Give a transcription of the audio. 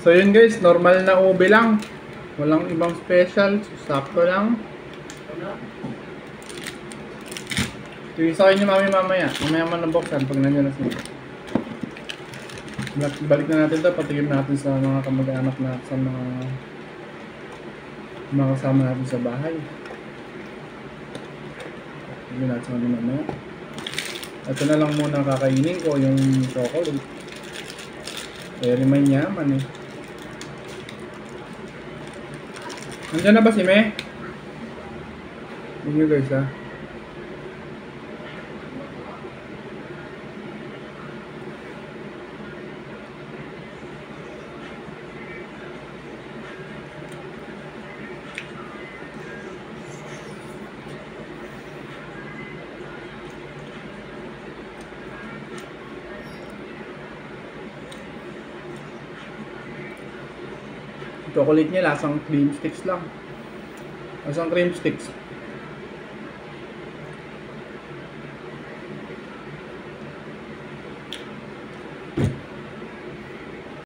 So yun guys, normal na ube lang. Walang ibang special. Sakto lang. Yung sa inyo mami mamaya. Mamaya man nabuksan pag nandiyan na sila. Balik na natin ito. Patikim natin sa mga kamag-anak na sa mga kasama natin sa bahay. Tignan natin sa mga mamaya. Ito na lang muna kakainin ko yung chocolate. Very may yaman eh. Nandiyan na ba si Me? Yun nyo guys ha. Chocolate niya lasang cream sticks lang. Lasang cream sticks.